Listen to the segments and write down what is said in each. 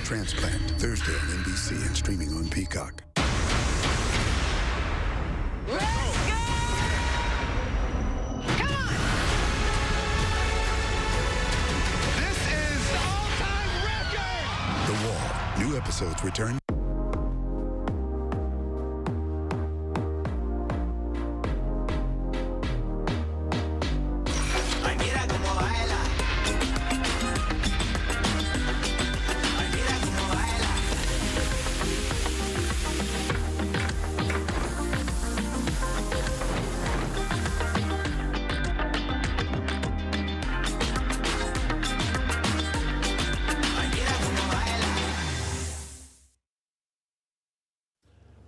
Transplant, Thursday on NBC and streaming on Peacock. Let's go! Come on! This is the all-time record! The Wall. New episodes return.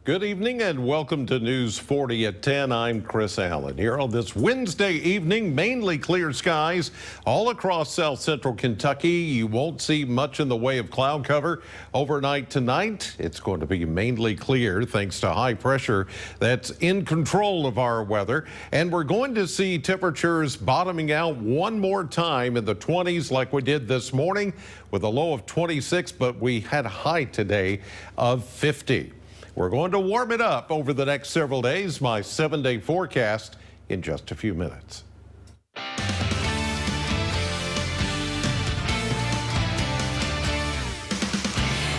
Good evening and welcome to News 40 at 10. I'm Chris Allen. Here on this Wednesday evening, mainly clear skies all across south central Kentucky. You won't see much in the way of cloud cover. Overnight tonight, it's going to be mainly clear thanks to high pressure that's in control of our weather. And we're going to see temperatures bottoming out one more time in the 20s like we did this morning with a low of 26, but we had a high today of 50. We're going to warm it up over the next several days. My 7-day forecast in just a few minutes.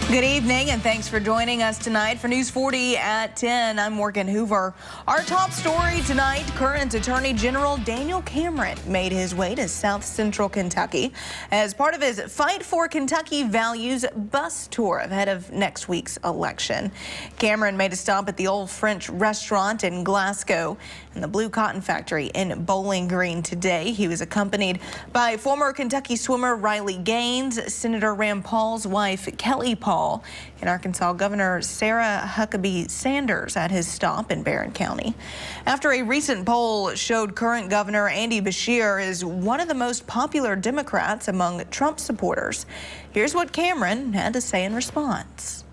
Good evening and thanks for joining us tonight for News 40 at 10. I'm Morgan Hoover. Our top story tonight, current Attorney General Daniel Cameron made his way to South Central Kentucky as part of his Fight for Kentucky Values bus tour ahead of next week's election. Cameron made a stop at the Old French restaurant in Glasgow and the Blue Cotton Factory in Bowling Green today. He was accompanied by former Kentucky swimmer Riley Gaines, Senator Rand Paul's wife Kelly Paul, and Arkansas Governor Sarah Huckabee Sanders at his stop in Barron County. After a recent poll showed current Governor Andy Beshear is one of the most popular Democrats among Trump supporters. Here's what Cameron had to say in response.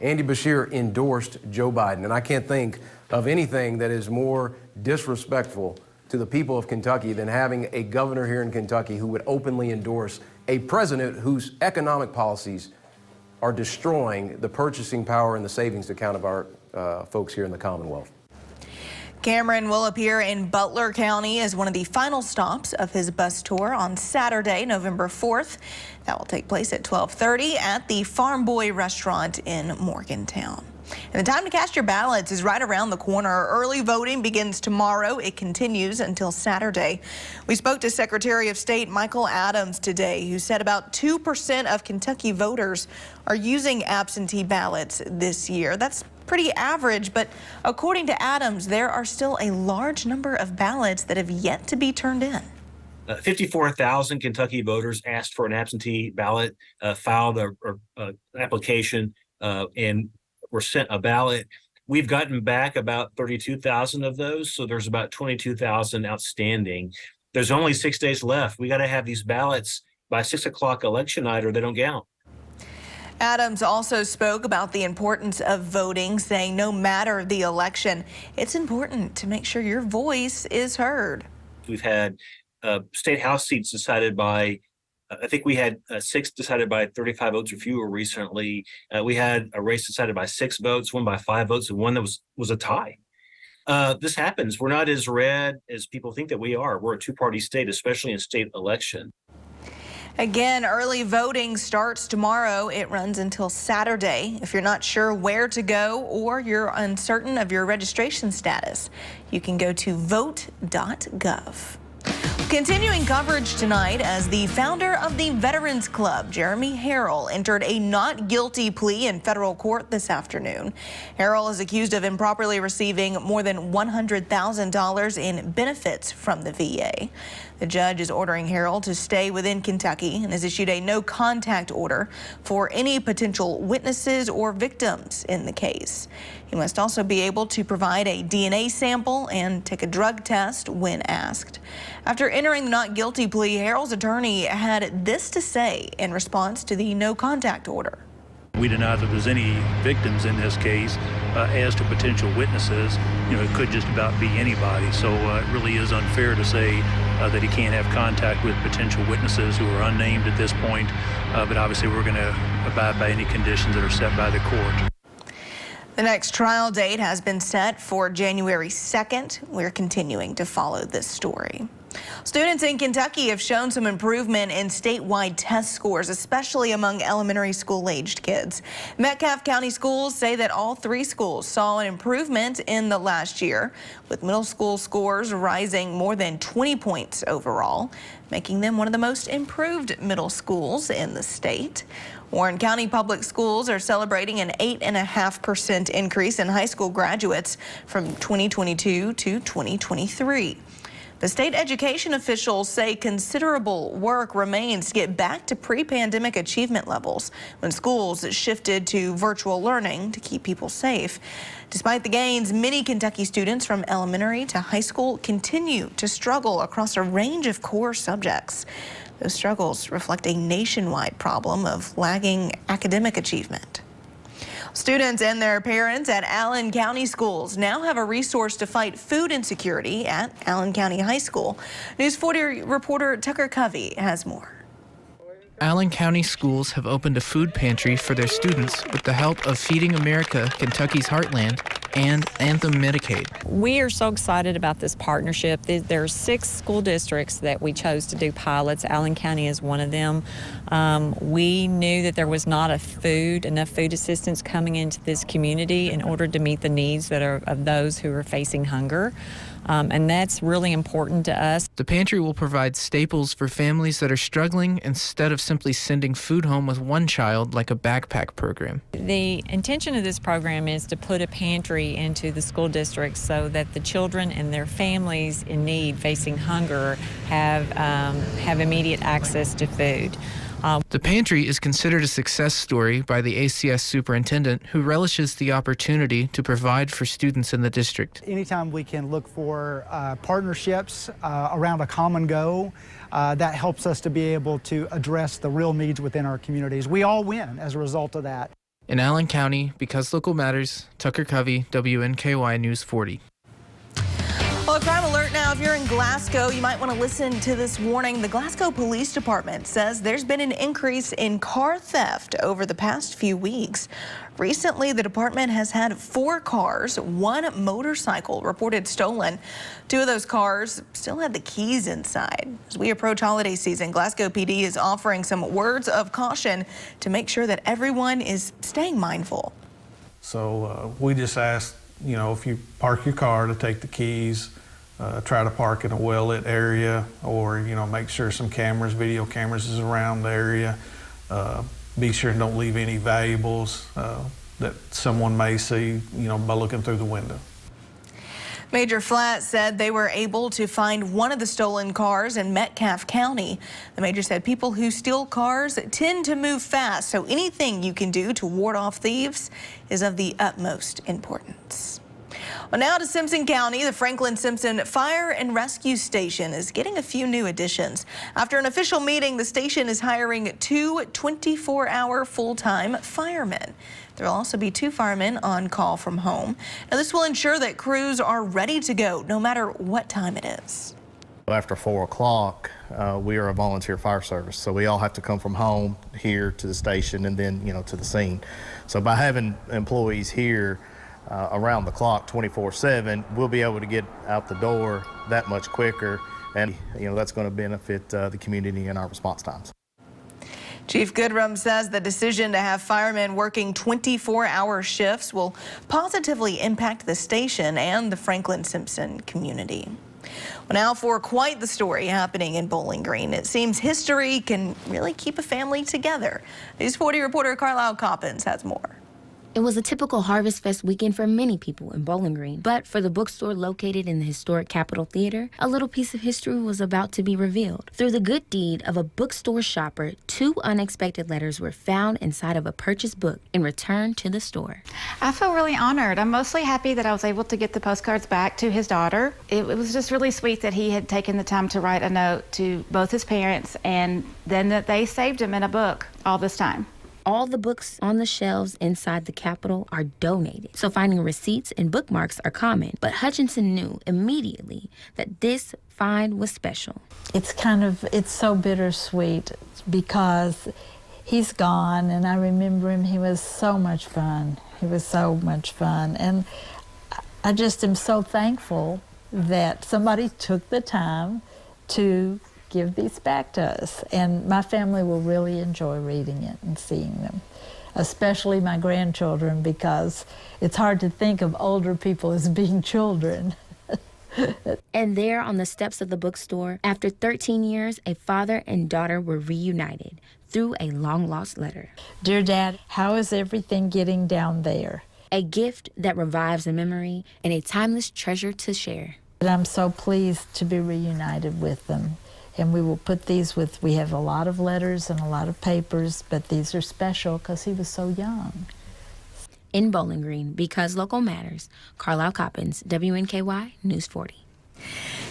Andy Beshear endorsed Joe Biden, and I can't think of anything that is more disrespectful to the people of Kentucky than having a governor here in Kentucky who would openly endorse a president whose economic policies are destroying the purchasing power and the savings account of our folks here in the Commonwealth. Cameron will appear in Butler County as one of the final stops of his bus tour on Saturday, November 4th. That will take place at 12:30 at the Farm Boy restaurant in Morgantown. And the time to cast your ballots is right around the corner. Early voting begins tomorrow. It continues until Saturday. We spoke to Secretary of State Michael Adams today, who said about 2% of Kentucky voters are using absentee ballots this year. That's pretty average, but according to Adams, there are still a large number of ballots that have yet to be turned in. 54,000 Kentucky voters asked for an absentee ballot, filed an application, and were sent a ballot. We've gotten back about 32,000 of those, so there's about 22,000 outstanding. There's only 6 days left. We got to have these ballots by 6 o'clock election night or they don't count. Adams also spoke about the importance of voting, saying no matter the election, it's important to make sure your voice is heard. We've had state house seats decided by I think we had 6 decided by 35 votes or fewer recently. We had a race decided by 6 votes, one by 5 votes, and one that was a tie. This happens. We're not as red as people think that we are. We're a two-party state, especially in state election. Again, early voting starts tomorrow. It runs until Saturday. If you're not sure where to go or you're uncertain of your registration status, you can go to vote.gov. Continuing coverage tonight as the founder of the Veterans Club, Jeremy Harrell, entered a not guilty plea in federal court this afternoon. Harrell is accused of improperly receiving more than $100,000 in benefits from the VA. The judge is ordering Harrell to stay within Kentucky and has issued a no contact order for any potential witnesses or victims in the case. He must also be able to provide a DNA sample and take a drug test when asked. After entering the not guilty plea, Harrell's attorney had this to say in response to the no contact order. We deny that there's any victims in this case. As to potential witnesses, it could just about be anybody. So it really is unfair to say that he can't have contact with potential witnesses who are unnamed at this point. But obviously we're going to abide by any conditions that are set by the court. The next trial date has been set for January 2nd. We're continuing to follow this story. Students in Kentucky have shown some improvement in statewide test scores, especially among elementary school-aged kids. Metcalfe County schools say that all 3 schools saw an improvement in the last year, with middle school scores rising more than 20 points overall, making them one of the most improved middle schools in the state. Warren County Public Schools are celebrating an 8.5% increase in high school graduates from 2022 to 2023. The state education officials say considerable work remains to get back to pre-pandemic achievement levels when schools shifted to virtual learning to keep people safe. Despite the gains, many Kentucky students from elementary to high school continue to struggle across a range of core subjects. Those struggles reflect a nationwide problem of lagging academic achievement. Students and their parents at Allen County schools now have a resource to fight food insecurity at Allen County High School. News 40 reporter Tucker Covey has more. Allen County schools have opened a food pantry for their students with the help of Feeding America, Kentucky's Heartland, and Anthem Medicaid. We are so excited about this partnership. There are 6 school districts that we chose to do pilots. Allen County is one of them. We knew that there was not enough food assistance coming into this community in order to meet the needs that are of those who are facing hunger. And that's really important to us. The pantry will provide staples for families that are struggling instead of simply sending food home with one child like a backpack program. The intention of this program is to put a pantry into the school districts so that the children and their families in need facing hunger have immediate access to food. The pantry is considered a success story by the ACS superintendent, who relishes the opportunity to provide for students in the district. Anytime we can look for partnerships around a common goal, that helps us to be able to address the real needs within our communities. We all win as a result of that. In Allen County, because local matters, Tucker Covey, WNKY News 40. Well, a crime alert now. If you're in Glasgow, you might want to listen to this warning. The Glasgow Police Department says there's been an increase in car theft over the past few weeks. Recently, the department has had 4 cars, 1 motorcycle reported stolen. 2 of those cars still had the keys inside. As we approach holiday season, Glasgow PD is offering some words of caution to make sure that everyone is staying mindful. So we just ask, if you park your car, to take the keys, try to park in a well-lit area, or, make sure some video cameras is around the area. Be sure and don't leave any valuables that someone may see, by looking through the window. Major Flat said they were able to find one of the stolen cars in Metcalfe County. The major said people who steal cars tend to move fast, so anything you can do to ward off thieves is of the utmost importance. Well, now to Simpson County. The Franklin Simpson Fire and Rescue Station is getting a few new additions. After an official meeting, the station is hiring 2 24-hour full-time firemen. There will also be 2 firemen on call from home. Now, this will ensure that crews are ready to go no matter what time it is. After 4 o'clock, we are a volunteer fire service, so we all have to come from home here to the station and then, to the scene. So by having employees here around the clock 24/7, we'll be able to get out the door that much quicker, and that's going to benefit the community and our response times. Chief Goodrum says the decision to have firemen working 24-hour shifts will positively impact the station and the Franklin Simpson community. Well, now for quite the story happening in Bowling Green. It seems history can really keep a family together. News 40 reporter Carlisle Coppins has more. It was a typical Harvest Fest weekend for many people in Bowling Green. But for the bookstore located in the historic Capitol Theater, a little piece of history was about to be revealed. Through the good deed of a bookstore shopper, 2 unexpected letters were found inside of a purchased book and returned to the store. I feel really honored. I'm mostly happy that I was able to get the postcards back to his daughter. It was just really sweet that he had taken the time to write a note to both his parents, and then that they saved him in a book all this time. all the books on the shelves inside the Capitol are donated, so finding receipts and bookmarks are common. But Hutchinson knew immediately that this find was special. It's so bittersweet because he's gone, and I remember him. He was so much fun. And I just am so thankful that somebody took the time to give these back to us. And my family will really enjoy reading it and seeing them, especially my grandchildren, because it's hard to think of older people as being children. And there on the steps of the bookstore, after 13 years, a father and daughter were reunited through a long-lost letter. Dear Dad, how is everything getting down there? A gift that revives a memory and a timeless treasure to share. And I'm so pleased to be reunited with them. And we will put these we have a lot of letters and a lot of papers, but these are special because he was so young. In Bowling Green, because local matters, Carlisle Coppins, WNKY News 40.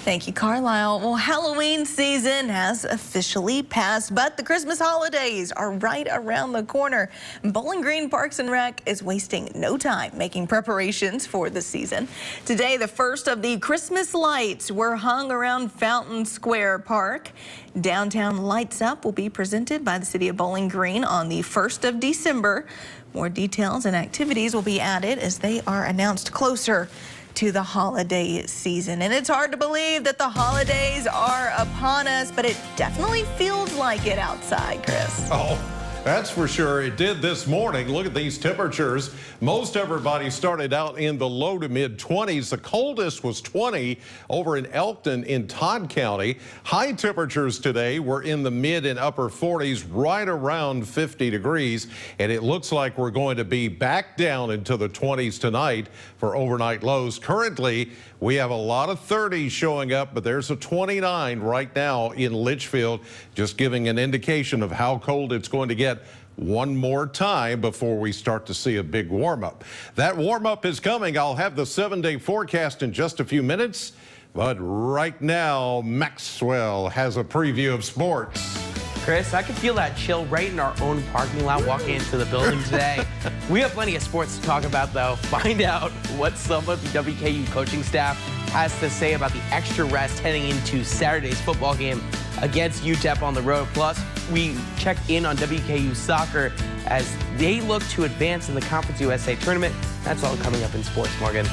Thank you, Carlisle. Well, Halloween season has officially passed, but the Christmas holidays are right around the corner. Bowling Green Parks and Rec is wasting no time making preparations for the season. Today, the first of the Christmas lights were hung around Fountain Square Park. Downtown Lights Up will be presented by the City of Bowling Green on the 1st of December. More details and activities will be added as they are announced closer to the holiday season. And it's hard to believe that the holidays are upon us, but it definitely feels like it outside, Chris. Oh, that's for sure. It did this morning. Look at these temperatures. Most everybody started out in the low to mid 20s. The coldest was 20 over in Elkton in Todd County. High temperatures today were in the mid and upper 40s, right around 50 degrees. And it looks like we're going to be back down into the 20s tonight for overnight lows. Currently, we have a lot of 30s showing up, but there's a 29 right now in Litchfield, just giving an indication of how cold it's going to get one more time before we start to see a big warm-up. That warm-up is coming. I'll have the 7-day forecast in just a few minutes, but right now, Maxwell has a preview of sports. Chris, I can feel that chill right in our own parking lot walking into the building today. We have plenty of sports to talk about, though. Find out what some of the WKU coaching staff has to say about the extra rest heading into Saturday's football game against UTEP on the road. Plus, we check in on WKU soccer as they look to advance in the Conference USA tournament. That's all coming up in sports, Morgan.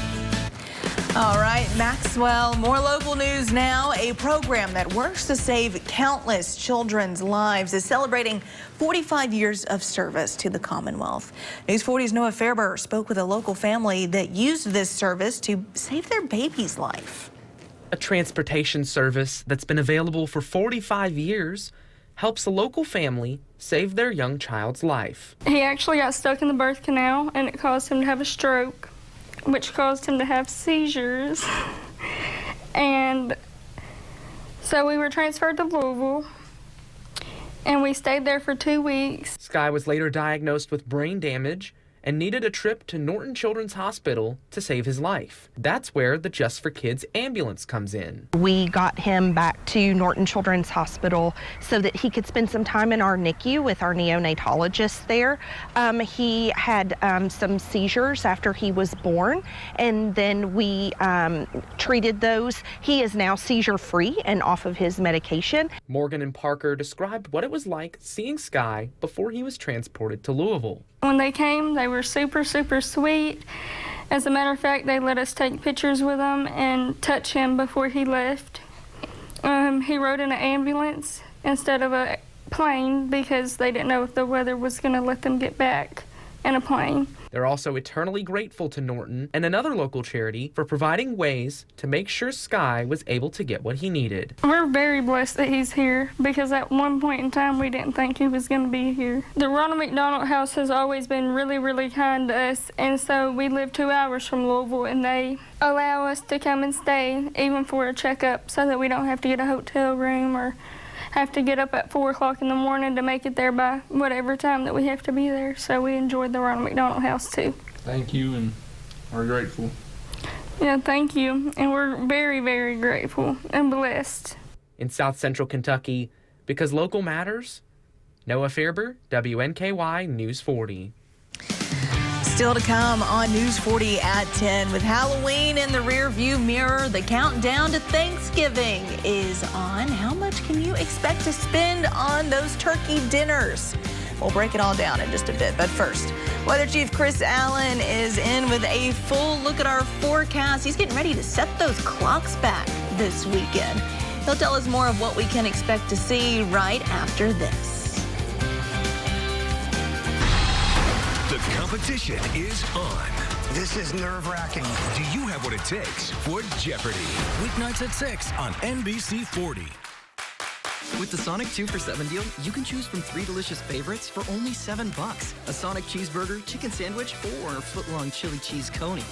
All right, Maxwell, more local news now. A program that works to save countless children's lives is celebrating 45 years of service to the Commonwealth. News 40's Noah Fairber spoke with a local family that used this service to save their baby's life. A transportation service that's been available for 45 years helps a local family save their young child's life. He actually got stuck in the birth canal, and it caused him to have a stroke, which caused him to have seizures. And so we were transferred to Louisville, and we stayed there for 2 weeks. Sky was later diagnosed with brain damage and needed a trip to Norton Children's Hospital to save his life. That's where the Just for Kids ambulance comes in. We got him back to Norton Children's Hospital so that he could spend some time in our NICU with our neonatologist there. He had some seizures after he was born, and then we treated those. He is now seizure-free and off of his medication. Morgan and Parker described what it was like seeing Sky before he was transported to Louisville. When they came, they were super, super sweet. As a matter of fact, they let us take pictures with him and touch him before he left. He rode in an ambulance instead of a plane because they didn't know if the weather was going to let them get back in a plane. They're also eternally grateful to Norton and another local charity for providing ways to make sure Sky was able to get what he needed. We're very blessed that he's here because at one point in time we didn't think he was going to be here. The Ronald McDonald House has always been really, really kind to us, and so we live 2 hours from Louisville, and they allow us to come and stay even for a checkup so that we don't have to get a hotel room or have to get up at 4 o'clock in the morning to make it there by whatever time that we have to be there. So we enjoyed the Ronald McDonald House too. Thank you, and we're grateful. Yeah, thank you. And we're very, very grateful and blessed. In South Central Kentucky, because local matters, Noah Fairber, WNKY News 40. Still to come on News 40 at 10. With Halloween in the rear view mirror, the countdown to Thanksgiving is on. How much can you expect to spend on those turkey dinners? We'll break it all down in just a bit. But first, Weather Chief Chris Allen is in with a full look at our forecast. He's getting ready to set those clocks back this weekend. He'll tell us more of what we can expect to see right after this. The competition is on. This is nerve-wracking. Do you have what it takes for Jeopardy? Weeknights at 6 on NBC 40. With the Sonic 2 for $7 deal, you can choose from 3 delicious favorites for only $7. A Sonic cheeseburger, chicken sandwich, or a foot-long chili cheese coney.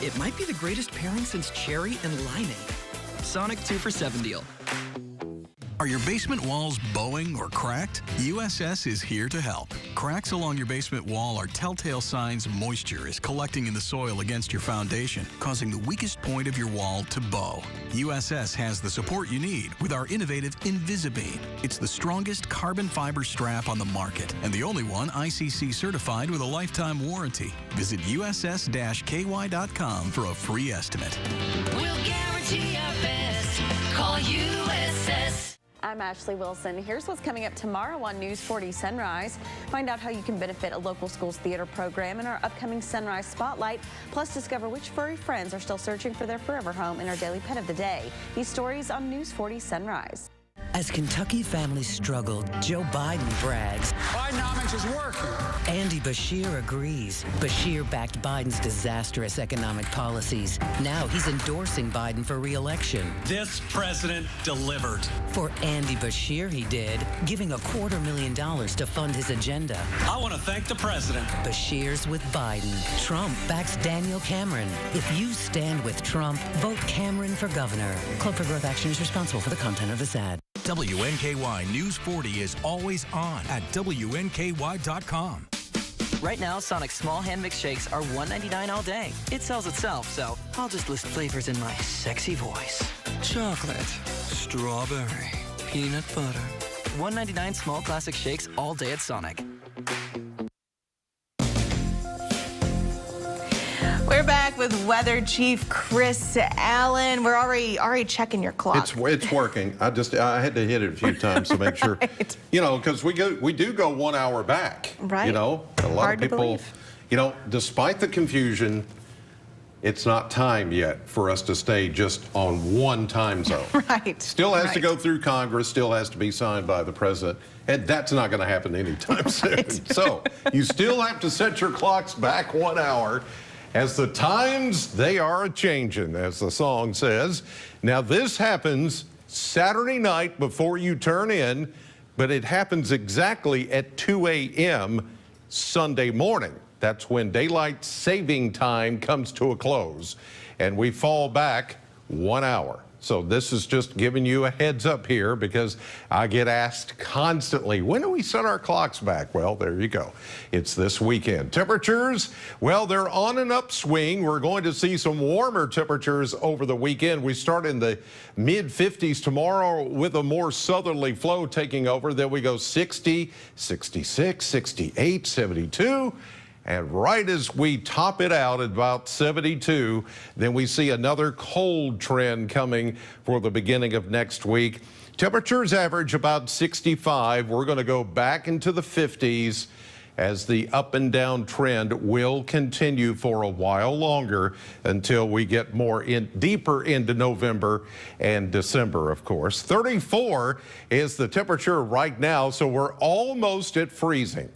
It might be the greatest pairing since cherry and limeade. Sonic 2 for $7 deal. Are your basement walls bowing or cracked? USS is here to help. Cracks along your basement wall are telltale signs moisture is collecting in the soil against your foundation, causing the weakest point of your wall to bow. USS has the support you need with our innovative Invisibeam. It's the strongest carbon fiber strap on the market and the only one ICC certified with a lifetime warranty. Visit uss-ky.com for a free estimate. We'll guarantee our best. Call USS. I'm Ashley Wilson. Here's what's coming up tomorrow on News 40 Sunrise. Find out how you can benefit a local school's theater program in our upcoming Sunrise Spotlight. Plus, discover which furry friends are still searching for their forever home in our daily pet of the day. These stories on News 40 Sunrise. As Kentucky families struggled, Joe Biden brags. Bidenomics is working. Andy Beshear agrees. Beshear backed Biden's disastrous economic policies. Now he's endorsing Biden for re-election. This president delivered. For Andy Beshear, he did, giving $250,000 to fund his agenda. I want to thank the president. Beshear's with Biden. Trump backs Daniel Cameron. If you stand with Trump, vote Cameron for governor. Club for Growth Action is responsible for the content of this ad. WNKY News 40 is always on at WNKY.com. Right now, Sonic's small hand mix shakes are $1.99 all day. It sells itself, so I'll just list flavors in my sexy voice. Chocolate, strawberry, peanut butter. $1.99 small classic shakes all day at Sonic. We're back with Weather Chief Chris Allen. We're already checking your clock. It's working. I had to hit it a few times to make sure, you know, because we do go 1 hour back. Right. You know, a lot Hard of people, to you know, despite the confusion, it's not time yet for us to stay just on one time zone. Right. Still has to go through Congress, still has to be signed by the president, and that's not going to happen anytime soon. So you still have to set your clocks back 1 hour. As the times, they are a-changin', as the song says. Now, this happens Saturday night before you turn in, but it happens exactly at 2 a.m. Sunday morning. That's when daylight saving time comes to a close, and we fall back 1 hour. So this is just giving you a heads up here because I get asked constantly, when do we set our clocks back? Well, there you go. It's this weekend. Temperatures, well, they're on an upswing. We're going to see some warmer temperatures over the weekend. We start in the mid-50s tomorrow with a more southerly flow taking over. Then we go 60, 66, 68, 72. And right as we top it out at about 72, then we see another cold trend coming for the beginning of next week. Temperatures average about 65. We're going to go back into the 50s as the up and down trend will continue for a while longer until we get more deeper into November and December, of course. 34 is the temperature right now, so we're almost at freezing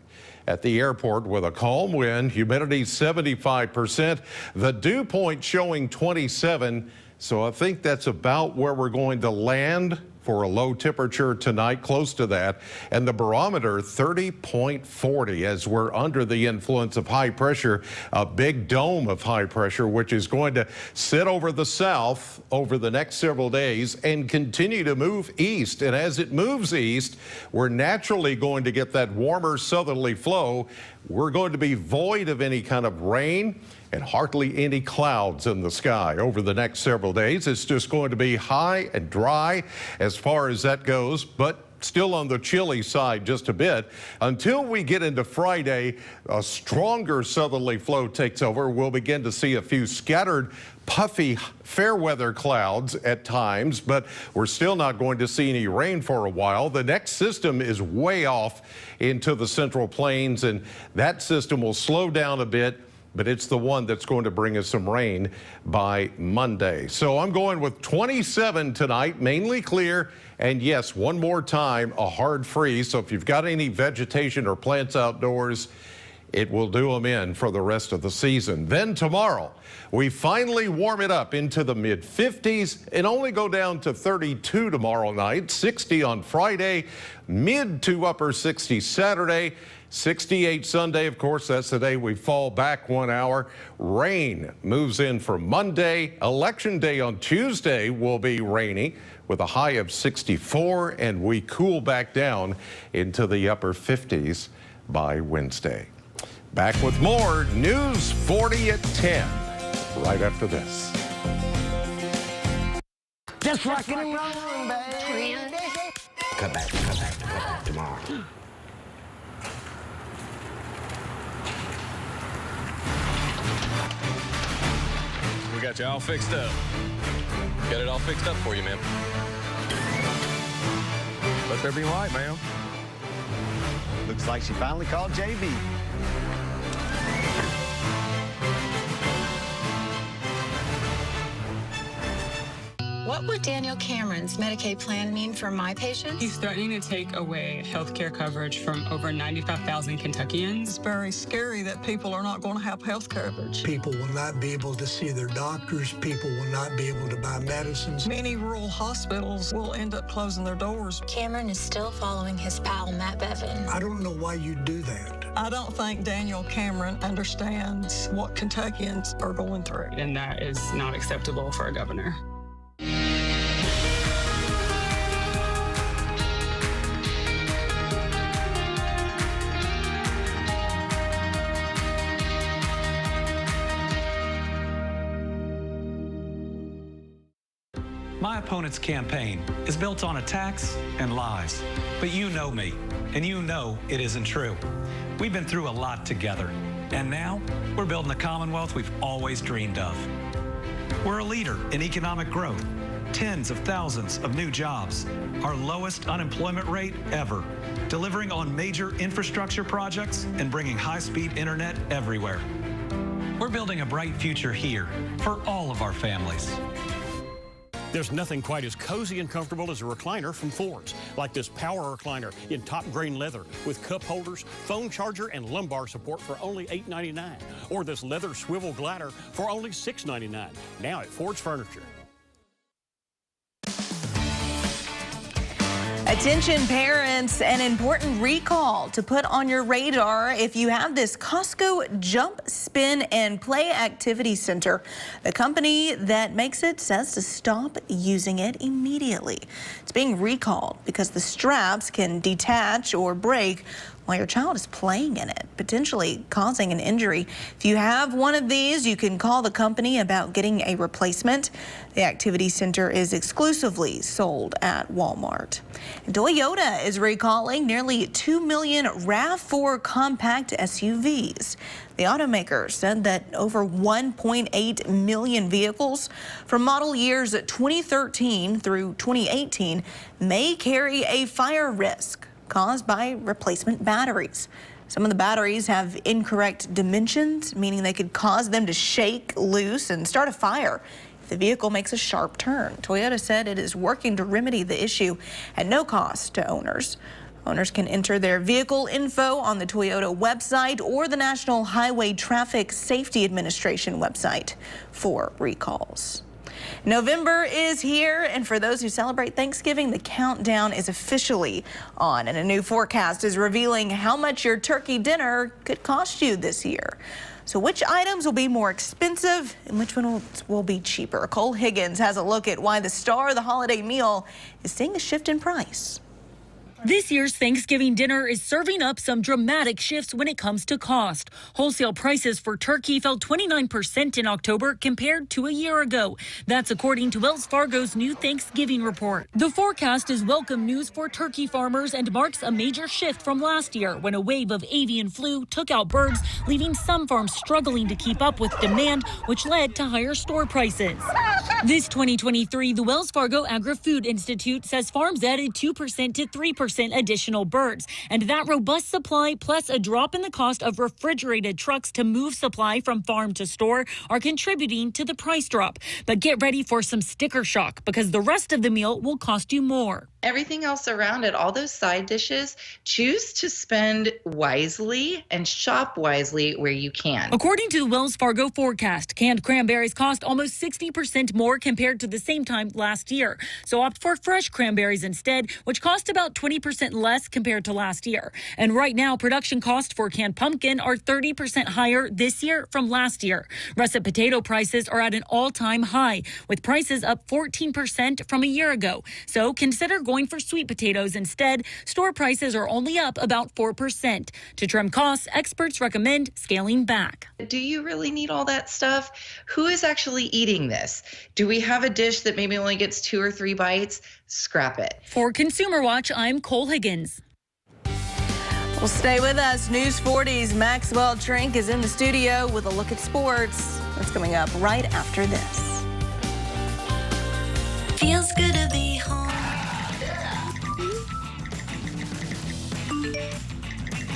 at the airport with a calm wind, humidity 75%, the dew point showing 27. So I think that's about where we're going to land for a low temperature tonight, close to that. And the barometer 30.40 as we're under the influence of high pressure, a big dome of high pressure, which is going to sit over the south over the next several days and continue to move east. And as it moves east, we're naturally going to get that warmer southerly flow. We're going to be void of any kind of rain and hardly any clouds in the sky over the next several days. It's just going to be high and dry as far as that goes, but still on the chilly side just a bit. Until we get into Friday, a stronger southerly flow takes over. We'll begin to see a few scattered puffy fair weather clouds at times, but we're still not going to see any rain for a while. The next system is way off into the central plains, and that system will slow down a bit, but it's the one that's going to bring us some rain by Monday. So I'm going with 27 tonight, mainly clear, and yes, one more time, a hard freeze. So if you've got any vegetation or plants outdoors, it will do them in for the rest of the season. Then tomorrow, we finally warm it up into the mid-50s and only go down to 32 tomorrow night, 60 on Friday, mid to upper 60s Saturday, 68 Sunday. Of course, that's the day we fall back 1 hour. Rain moves in for Monday. Election day on Tuesday will be rainy with a high of 64, and we cool back down into the upper 50s by Wednesday. Back with more News 40 at 10 right after this. Just rockin' and rollin', baby. Come back tomorrow. We got you all fixed up. Got it all fixed up for you, ma'am. Let there be light, ma'am. Looks like she finally called JB. What would Daniel Cameron's Medicaid plan mean for my patients? He's threatening to take away health care coverage from over 95,000 Kentuckians. It's very scary that people are not going to have health coverage. People will not be able to see their doctors. People will not be able to buy medicines. Many rural hospitals will end up closing their doors. Cameron is still following his pal, Matt Bevin. I don't know why you do that. I don't think Daniel Cameron understands what Kentuckians are going through. And that is not acceptable for a governor. My opponent's campaign is built on attacks and lies. But you know me, and you know it isn't true. We've been through a lot together, and now we're building the Commonwealth we've always dreamed of. We're a leader in economic growth, tens of thousands of new jobs, our lowest unemployment rate ever, delivering on major infrastructure projects and bringing high-speed internet everywhere. We're building a bright future here for all of our families. There's nothing quite as cozy and comfortable as a recliner from Ford's, like this power recliner in top grain leather with cup holders, phone charger, and lumbar support for only $8.99, or this leather swivel glider for only $6.99, now at Ford's Furniture. Attention parents, an important recall to put on your radar if you have this Costco Jump, Spin, and Play Activity Center. The company that makes it says to stop using it immediately. It's being recalled because the straps can detach or break while your child is playing in it, potentially causing an injury. If you have one of these, you can call the company about getting a replacement. The activity center is exclusively sold at Walmart. And Toyota is recalling nearly 2 million RAV4 compact SUVs. The automaker said that over 1.8 million vehicles from model years 2013 through 2018 may carry a fire risk caused by replacement batteries. Some of the batteries have incorrect dimensions, meaning they could cause them to shake loose and start a fire if the vehicle makes a sharp turn. Toyota said it is working to remedy the issue at no cost to owners. Owners can enter their vehicle info on the Toyota website or the National Highway Traffic Safety Administration website for recalls. November is here, and for those who celebrate Thanksgiving, the countdown is officially on, and a new forecast is revealing how much your turkey dinner could cost you this year. So which items will be more expensive and which one will be cheaper? Cole Higgins has a look at why the star of the holiday meal is seeing a shift in price. This year's Thanksgiving dinner is serving up some dramatic shifts when it comes to cost. Wholesale prices for turkey fell 29% in October compared to a year ago. That's according to Wells Fargo's new Thanksgiving report. The forecast is welcome news for turkey farmers and marks a major shift from last year when a wave of avian flu took out birds, leaving some farms struggling to keep up with demand, which led to higher store prices. This 2023, the Wells Fargo Agri-Food Institute says farms added 2% to 3% additional birds, and that robust supply plus a drop in the cost of refrigerated trucks to move supply from farm to store are contributing to the price drop. But get ready for some sticker shock because the rest of the meal will cost you more. Everything else around it, all those side dishes, choose to spend wisely and shop wisely where you can. According to the Wells Fargo forecast, canned cranberries cost almost 60% more compared to the same time last year. So opt for fresh cranberries instead, which cost about 20% less compared to last year. And right now, production costs for canned pumpkin are 30% higher this year from last year. Russet potato prices are at an all-time high, with prices up 14% from a year ago. So consider going for sweet potatoes instead. Store prices are only up about 4%. To trim costs, experts recommend scaling back. Do you really need all that stuff? Who is actually eating this? Do we have a dish that maybe only gets 2 or 3 bites? Scrap it. For Consumer Watch, I'm Cole Higgins. Well, stay with us. News 40's Maxwell Trink is in the studio with a look at sports. That's coming up right after this. Feels good to be home.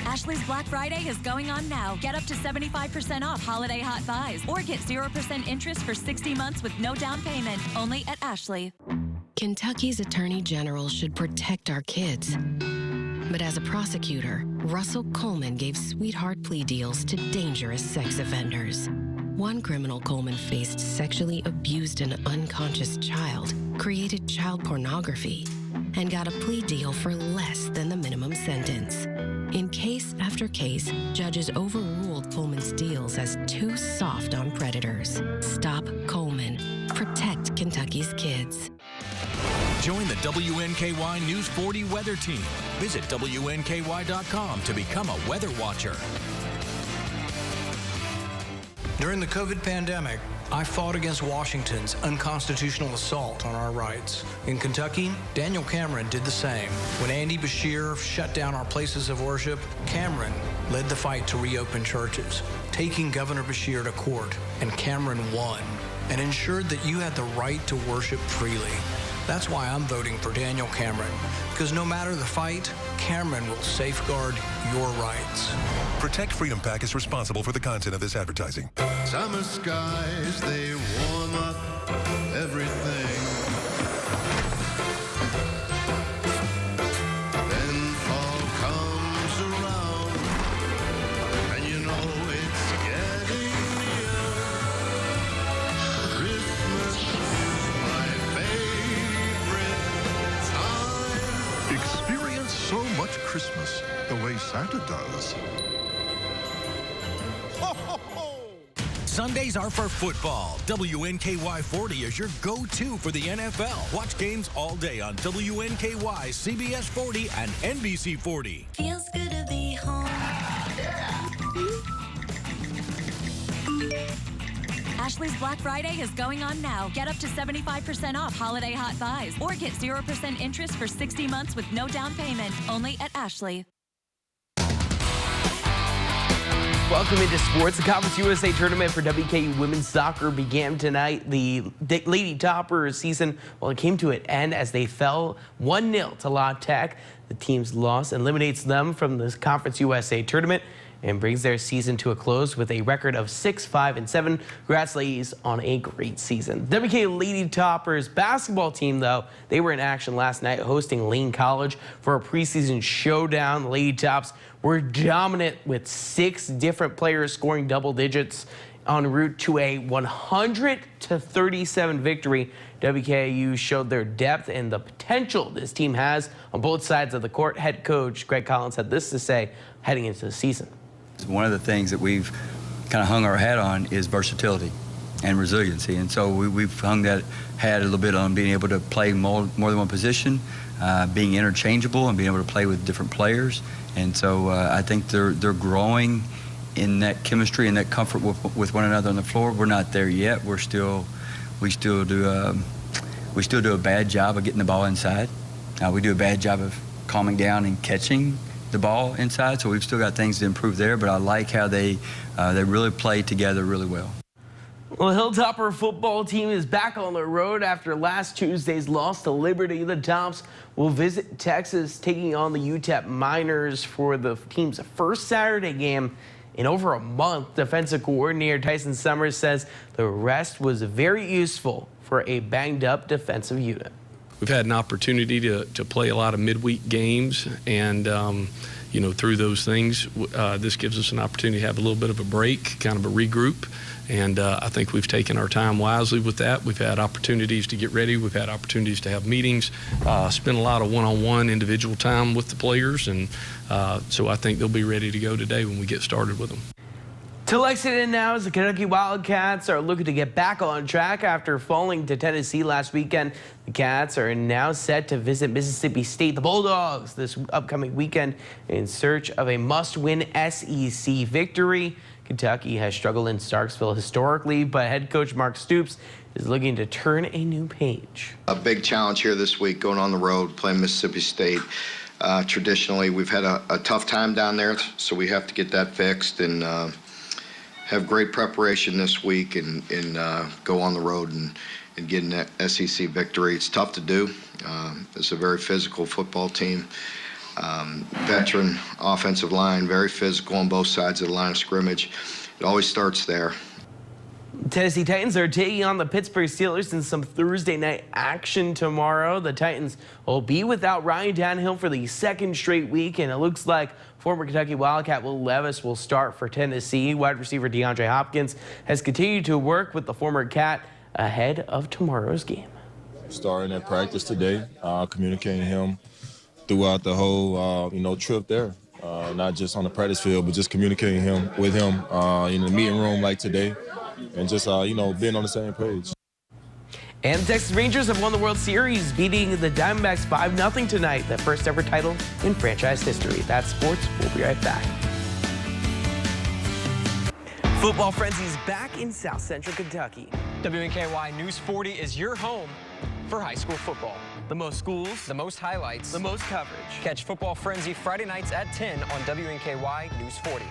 Ashley's Black Friday is going on now. Get up to 75% off holiday hot buys or get 0% interest for 60 months with no down payment. Only at Ashley. Kentucky's Attorney General should protect our kids. But as a prosecutor, Russell Coleman gave sweetheart plea deals to dangerous sex offenders. One criminal Coleman faced sexually abused an unconscious child, created child pornography, and got a plea deal for less than the minimum sentence. In case after case, judges overruled Coleman's deals as too soft on predators. Stop Coleman. Protect Kentucky's kids. Join the WNKY News 40 weather team. Visit WNKY.com to become a weather watcher. During the COVID pandemic, I fought against Washington's unconstitutional assault on our rights. In Kentucky, Daniel Cameron did the same. When Andy Beshear shut down our places of worship, Cameron led the fight to reopen churches, taking Governor Beshear to court, and Cameron won and ensured that you had the right to worship freely. That's why I'm voting for Daniel Cameron, because no matter the fight, Cameron will safeguard your rights. Protect Freedom PAC is responsible for the content of this advertising. Summer skies, they warm up everything. Then fall comes around, and you know it's getting near. Christmas is my favorite time. Experience so much Christmas the way Santa does. Sundays are for football. WNKY 40 is your go-to for the NFL. Watch games all day on WNKY, CBS 40, and NBC 40. Feels good to be home. Ashley's Black Friday is going on now. Get up to 75% off holiday hot buys or get 0% interest for 60 months with no down payment. Only at Ashley. Welcome into sports. The Conference USA tournament for WKU women's soccer began tonight. The Lady Toppers season, well, it came to an end as they fell 1-0 to La Tech. The team's loss eliminates them from the Conference USA tournament and brings their season to a close with a record of 6-5-7. Congrats, ladies, on a great season. WKU Lady Toppers basketball team, though, they were in action last night hosting Lane College for a preseason showdown. The Lady Tops were dominant with 6 different players scoring double digits en route to a 100-37 victory. WKU showed their depth and the potential this team has on both sides of the court. Head coach Greg Collins had this to say heading into the season. One of the things that we've kind of hung our hat on is versatility. and resiliency. And so we've hung that hat a little bit on being able to play more than one position, being interchangeable and being able to play with different players. And so I think they're growing in that chemistry and that comfort with one another on the floor. We're not there yet. We still do a bad job of getting the ball inside. We do a bad job of calming down and catching the ball inside. So we've still got things to improve there. But I like how they really play together really well. Well, Hilltopper football team is back on the road after last Tuesday's loss to Liberty. The Tops will visit Texas, taking on the UTEP Miners for the team's first Saturday game in over a month. Defensive coordinator Tyson Summers says the rest was very useful for a banged-up defensive unit. We've had an opportunity to play a lot of midweek games, and through those things, this gives us an opportunity to have a little bit of a break, kind of a regroup. And I think we've taken our time wisely with that. We've had opportunities to get ready. We've had opportunities to have meetings, spend a lot of one-on-one individual time with the players. And so I think they'll be ready to go today when we get started with them. To Lexington now, as the Kentucky Wildcats are looking to get back on track after falling to Tennessee last weekend. The Cats are now set to visit Mississippi State, the Bulldogs, this upcoming weekend in search of a must-win SEC victory. Kentucky has struggled in Starksville historically, but head coach Mark Stoops is looking to turn a new page. A big challenge here this week, going on the road, playing Mississippi State. Traditionally, we've had a tough time down there, so we have to get that fixed and have great preparation this week and go on the road and get an SEC victory. It's tough to do. It's a very physical football team. Veteran offensive line, very physical on both sides of the line of scrimmage. It always starts there. Tennessee Titans are taking on the Pittsburgh Steelers in some Thursday night action tomorrow. The Titans will be without Ryan Tannehill for the second straight week, and it looks like former Kentucky Wildcat Will Levis will start for Tennessee. Wide receiver DeAndre Hopkins has continued to work with the former Cat ahead of tomorrow's game. Starting at practice today, communicating him throughout the whole trip there. Not just on the practice field, but just communicating with him in the meeting room like today, and just being on the same page. And the Texas Rangers have won the World Series, beating the Diamondbacks 5-0 tonight, the first ever title in franchise history. That's sports. We'll be right back. Football Frenzy's back in South Central Kentucky. WNKY News 40 is your home for high school football. The most schools, the most highlights, the most coverage. Catch Football Frenzy Friday nights at 10 on WNKY News 40.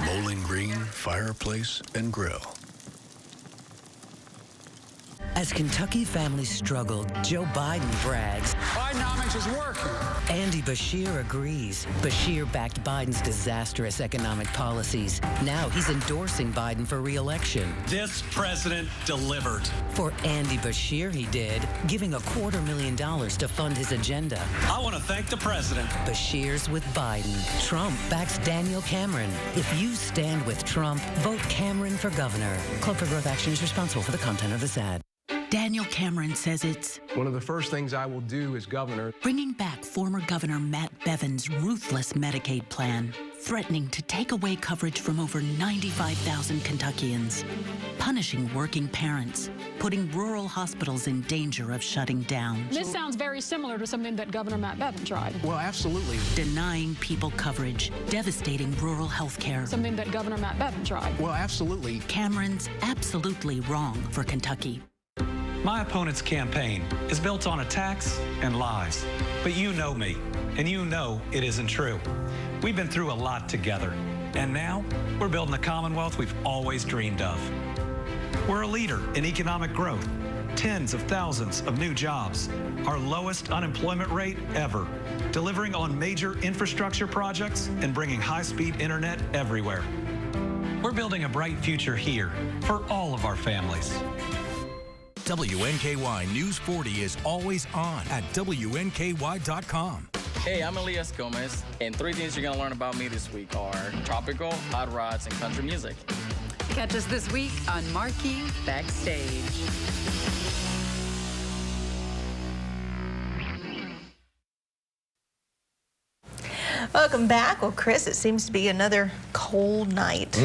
Bowling Green Fireplace and Grill. As Kentucky families struggle, Joe Biden brags. Bidenomics is working. Andy Beshear agrees. Beshear backed Biden's disastrous economic policies. Now he's endorsing Biden for re-election. This president delivered. For Andy Beshear, he did, giving $250,000 to fund his agenda. I want to thank the president. Beshear's with Biden. Trump backs Daniel Cameron. If you stand with Trump, vote Cameron for governor. Club for Growth Action is responsible for the content of this ad. Daniel Cameron says it's one of the first things I will do as governor. Bringing back former Governor Matt Bevin's ruthless Medicaid plan, threatening to take away coverage from over 95,000 Kentuckians, punishing working parents, putting rural hospitals in danger of shutting down. This sounds very similar to something that Governor Matt Bevin tried. Well, absolutely. Denying people coverage, devastating rural health care. Something that Governor Matt Bevin tried. Well, absolutely. Cameron's absolutely wrong for Kentucky. My opponent's campaign is built on attacks and lies. But you know me, and you know it isn't true. We've been through a lot together, and now we're building the Commonwealth we've always dreamed of. We're a leader in economic growth, tens of thousands of new jobs, our lowest unemployment rate ever, delivering on major infrastructure projects and bringing high-speed internet everywhere. We're building a bright future here for all of our families. WNKY News 40 is always on at WNKY.com. Hey, I'm Elias Gomez, and 3 things you're going to learn about me this week are tropical, hot rods, and country music. Catch us this week on Marquee Backstage. Welcome back. Well, Chris, it seems to be another cold night.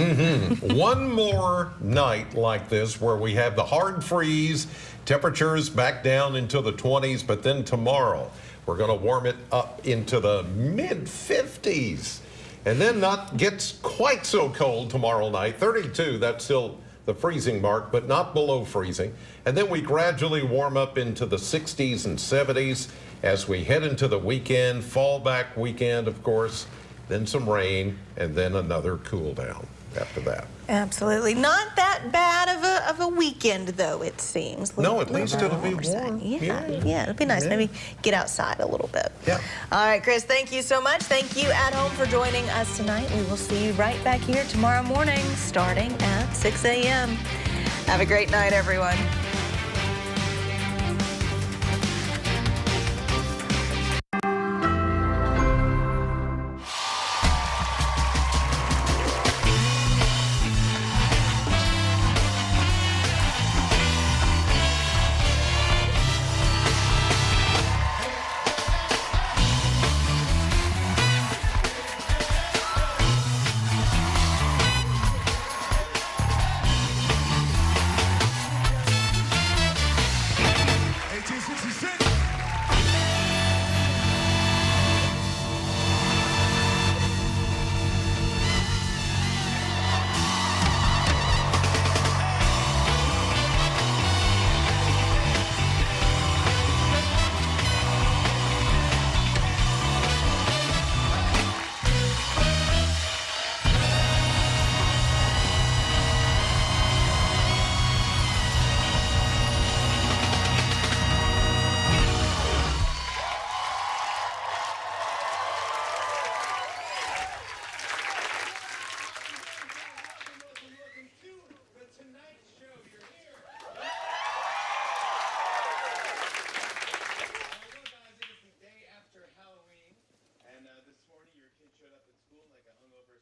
One more night like this where we have the hard freeze, temperatures back down into the 20s, but then tomorrow we're going to warm it up into the mid-50s. And then not gets quite so cold tomorrow night. 32, that's still the freezing mark, but not below freezing. And then we gradually warm up into the 60s and 70s as we head into the weekend, fallback weekend, of course, then some rain, and then another cool down after that. Absolutely. Not that bad of a weekend, though, it seems. No, at least it'll be warm. Yeah, it'll be nice. Yeah. Maybe get outside a little bit. Yeah. All right, Chris, thank you so much. Thank you at home for joining us tonight. We will see you right back here tomorrow morning, starting at 6 a.m. Have a great night, everyone.